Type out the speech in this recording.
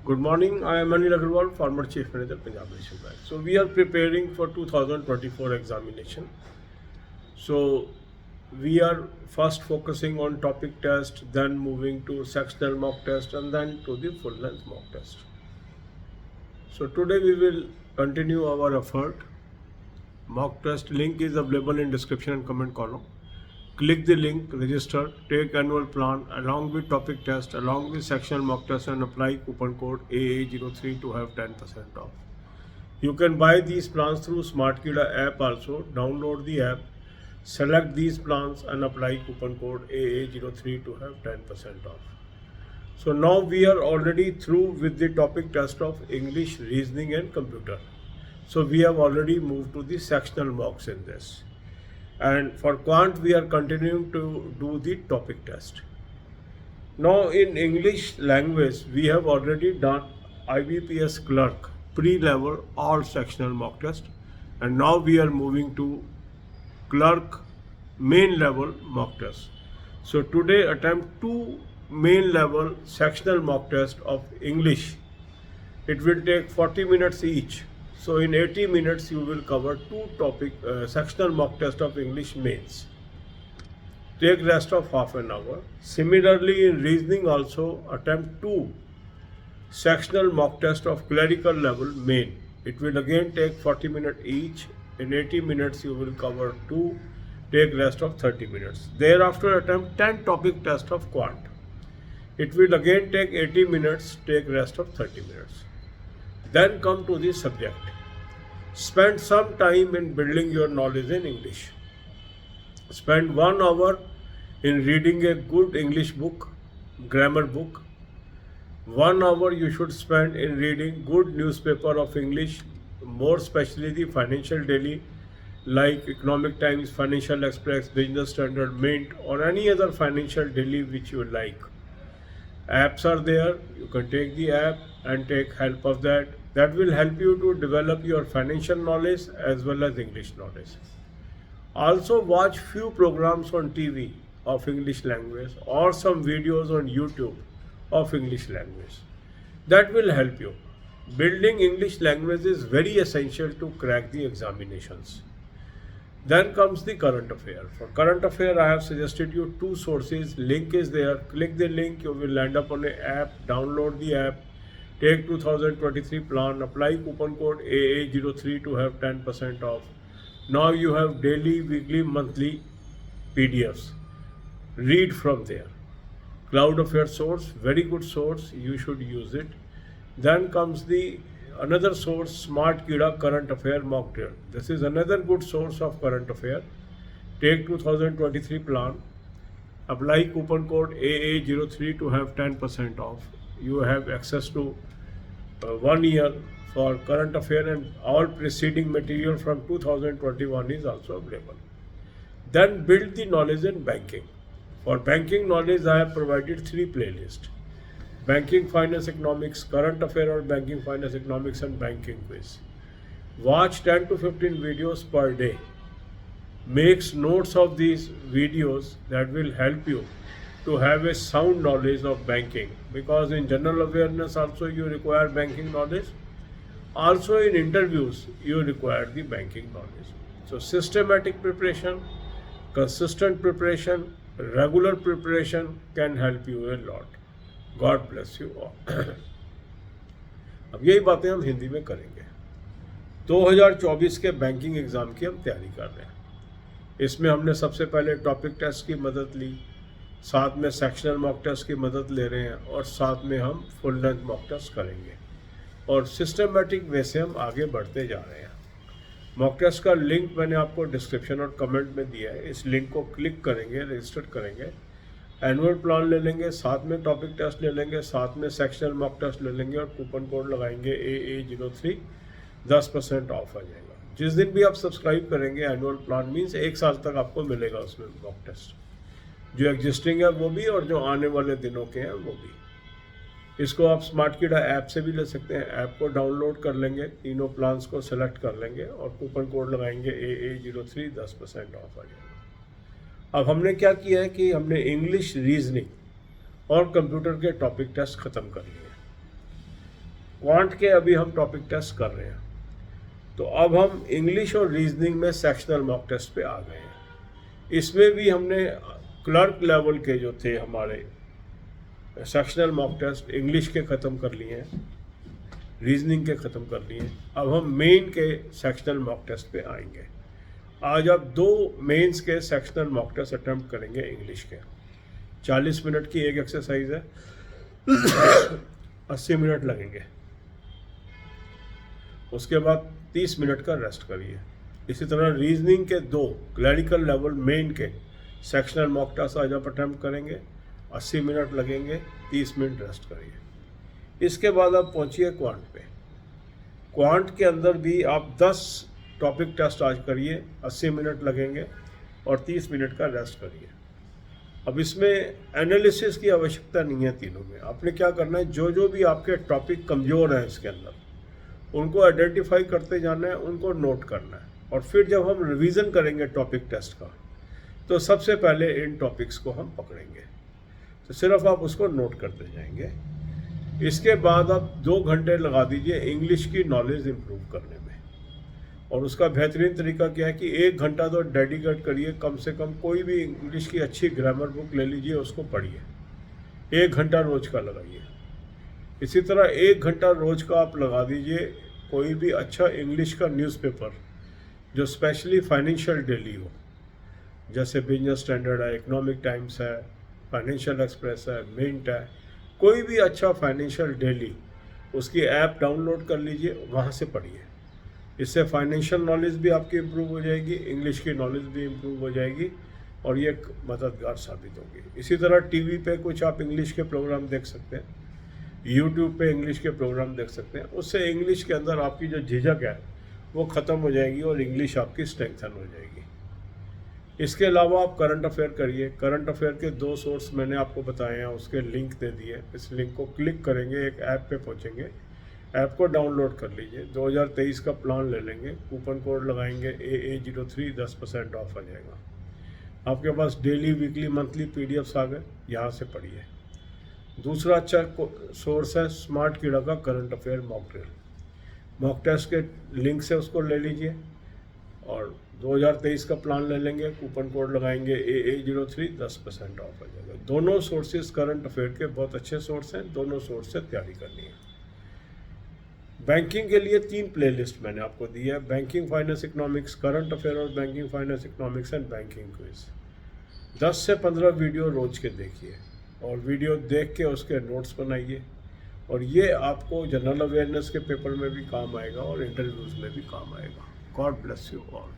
Good morning. I am Anil Agarwal, former Chief Manager, Punjab National Bank. So we are preparing for 2024 examination. So we are first focusing on topic test, then moving to sectional mock test, and then to the full length mock test. So today we will continue our effort. Mock test link is available in description and comment column. Click the link, register, take annual plan along with topic test, along with sectional mock test, and apply coupon code AA03 to have 10% off. You can buy these plans through SmartKida app also. Download the app, select these plans and apply coupon code AA03 to have 10% off. So now we are already through with the topic test of English, reasoning and computer. So we have already moved to the sectional mocks in this. And for quant we are continuing to do the topic test. Now in English language we have already done IBPS clerk pre-level all sectional mock test, and now we are moving to clerk main level mock test. So today attempt two main level sectional mock test of English. It will take 40 minutes each. So in 80 minutes you will cover two topic sectional mock test of English mains. Take rest of half an hour. Similarly in reasoning also attempt two sectional mock test of clerical level main. It will again take 40 minutes each. In 80 minutes you will cover two. Take rest of 30 minutes. Thereafter attempt 10 topic test of quant. It will again take 80 minutes. Take rest of 30 minutes. Then come to the subject. Spend some time in building your knowledge in English. Spend 1 hour in reading a good English book, grammar book. 1 hour you should spend in reading good newspaper of English, more especially the Financial Daily, like Economic Times, Financial Express, Business Standard, Mint, or any other financial daily which you like. Apps are there. You can take the app and take help of that. That will help you to develop your financial knowledge as well as English knowledge. Also watch few programs on TV of English language or some videos on YouTube of English language. That will help you. Building English language is very essential to crack the examinations. Then comes the current affair. For current affair, I have suggested you two sources. Link is there. Click the link. You will land up on an app. Download the app. Take 2023 plan. Apply coupon code AA03 to have 10% off. Now you have daily, weekly, monthly PDFs. Read from there. Cloud Affair source, very good source. You should use it. Then comes the another source, SmartKida current affair mock drill. This is another good source of current affair. Take 2023 plan. Apply coupon code AA03 to have 10% off. You have access to 1 year for current affair, and all preceding material from 2021 is also available. Then build the knowledge in banking. For banking knowledge, I have provided 3 playlists. Banking, Finance, Economics, Current Affair or Banking, Finance, Economics and Banking Quiz. Watch 10 to 15 videos per day. Makes notes of these videos that will help you to have a sound knowledge of banking, because in general awareness also you require banking knowledge. Also in interviews you require the banking knowledge. So systematic preparation, consistent preparation, regular preparation can help you a lot. God bless you all. अब यही बातें हम हिंदी में करेंगे। 2024 के banking exam की हम तैयारी कर रहे हैं। इसमें हमने सबसे पहले टॉपिक टेस्ट की मदद ली, साथ में सेक्शनल मॉक टेस्ट की मदद ले रहे हैं, और साथ में हम फुल लेंथ मॉक टेस्ट करेंगे, और सिस्टमेटिक वे से हम आगे बढ़ते जा रहे हैं। मॉक टेस्ट का लिंक मैंने आपको डिस्क्रिप्शन और कमेंट में दिया है। इस लिंक को क्लिक करेंगे, रजिस्टर करेंगे, एनुअल प्लान ले लेंगे, साथ में टॉपिक टेस्ट ले लेंगे, साथ में सेक्शनल मॉक टेस्ट ले लेंगे, और कूपन कोड लगाएंगे AA03, 10% ऑफ आ जाएगा। जिस दिन भी आप सब्सक्राइब करेंगे, एनुअल प्लान मीन्स 1 साल तक आपको मिलेगा उसमें मॉक टेस्ट, जो एग्जिस्टिंग है वो भी और जो आने वाले दिनों के हैं वो भी। इसको आप स्मार्टकिडा ऐप से भी ले सकते हैं। ऐप को डाउनलोड कर लेंगे, तीनों प्लान्स को सेलेक्ट कर लेंगे और कूपन कोड लगाएंगे AA03, 10% ऑफ आ जाएगा। अब हमने क्या किया है कि हमने इंग्लिश, रीजनिंग और कंप्यूटर के टॉपिक टेस्ट ख़त्म कर लिए। क्वांट के अभी हम टॉपिक टेस्ट कर रहे हैं। तो अब हम इंग्लिश और रीजनिंग में सेक्शनल मॉक टेस्ट पे आ गए हैं। इसमें भी हमने क्लर्क लेवल के जो थे हमारे सेक्शनल मॉक टेस्ट इंग्लिश के ख़त्म कर लिए हैं, रीजनिंग के ख़त्म कर लिए हैं। अब हम मेन के सेक्शनल मॉक टेस्ट पे आएंगे। आज आप 2 मेंस के सेक्शनल मॉक टेस्ट अटैम्प्ट करेंगे इंग्लिश के। 40 मिनट की एक एक्सरसाइज है, 80 मिनट लगेंगे। उसके बाद 30 मिनट का रेस्ट करिए। इसी तरह रीजनिंग के 2 क्लरिकल लेवल मेन के सेक्शनल मॉक टेस्ट आज आप अटैम्प्ट करेंगे, 80 मिनट लगेंगे, 30 मिनट रेस्ट करिए। इसके बाद आप पहुंचिए क्वांट पे। क्वांट के अंदर भी आप 10 टॉपिक टेस्ट आज करिए, 80 मिनट लगेंगे और 30 मिनट का रेस्ट करिए। अब इसमें एनालिसिस की आवश्यकता नहीं है तीनों में। आपने क्या करना है, जो जो भी आपके टॉपिक कमज़ोर हैं इसके अंदर, उनको आइडेंटिफाई करते जाना है, उनको नोट करना है। और फिर जब हम रिवीजन करेंगे टॉपिक टेस्ट का, तो सबसे पहले इन टॉपिक्स को हम पकड़ेंगे। तो सिर्फ आप उसको नोट करते जाएंगे। इसके बाद आप 2 घंटे लगा दीजिए इंग्लिश की नॉलेज इम्प्रूव करने में। और उसका बेहतरीन तरीका क्या है कि 1 घंटा तो डेडिकेट करिए, कम से कम कोई भी इंग्लिश की अच्छी ग्रामर बुक ले लीजिए, उसको पढ़िए। 1 घंटा रोज का लगाइए। इसी तरह 1 घंटा रोज का आप लगा दीजिए कोई भी अच्छा इंग्लिश का न्यूज़पेपर जो स्पेशली फाइनेंशियल डेली हो, जैसे बिजनेस स्टैंडर्ड है, इकोनॉमिक टाइम्स है, फाइनेंशियल एक्सप्रेस है, मिंट है। कोई भी अच्छा फाइनेंशियल डेली, उसकी ऐप डाउनलोड कर लीजिए, वहाँ से पढ़िए। इससे फाइनेंशियल नॉलेज भी आपकी इम्प्रूव हो जाएगी, इंग्लिश की नॉलेज भी इम्प्रूव हो जाएगी और ये मददगार साबित होगी। इसी तरह टीवी पे कुछ आप इंग्लिश के प्रोग्राम देख सकते हैं, यूट्यूब पे इंग्लिश के प्रोग्राम देख सकते हैं। उससे इंग्लिश के अंदर आपकी जो झिझक है वो ख़त्म हो जाएगी और इंग्लिश आपकी स्ट्रेंथन हो जाएगी। इसके अलावा आप करंट अफेयर करिए। करंट अफेयर के 2 सोर्स मैंने आपको बताए हैं, उसके लिंक दे दिए। इस लिंक को क्लिक करेंगे, एक ऐप पे पहुंचेंगे, ऐप को डाउनलोड कर लीजिए। 2023 का प्लान ले लेंगे, कूपन कोड लगाएंगे AA03, 10% ऑफ आ जाएगा। आपके पास डेली, वीकली, मंथली PDFs आ गए, यहाँ से पढ़िए। दूसरा अच्छा सोर्स है स्मार्ट कीड़ा का current affair mock drill. Mock test के लिंक से उसको ले लीजिए और 2023 का प्लान ले लेंगे, कूपन कोड लगाएंगे AA03, 10% ऑफ आ जाएगा। दोनों सोर्सेज करंट अफेयर के बहुत अच्छे सोर्स हैं, दोनों सोर्स से तैयारी करनी है। बैंकिंग के लिए 3 प्लेलिस्ट मैंने आपको दी है, banking, finance, economics, current affair और banking, finance, economics and banking quiz. 10 से 15 वीडियो रोज के देखिए और वीडियो देख के उसके नोट्स बनाइए और ये आपको जनरल अवेयरनेस के पेपर में भी काम आएगा और इंटरव्यूज़ में भी काम आएगा। God bless you all.